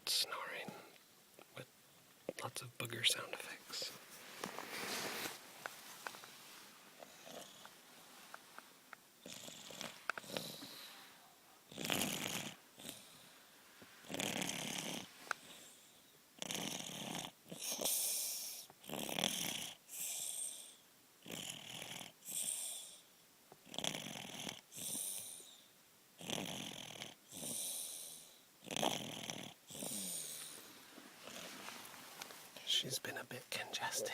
that's snoring with lots of booger sound effects. She's been a bit congested.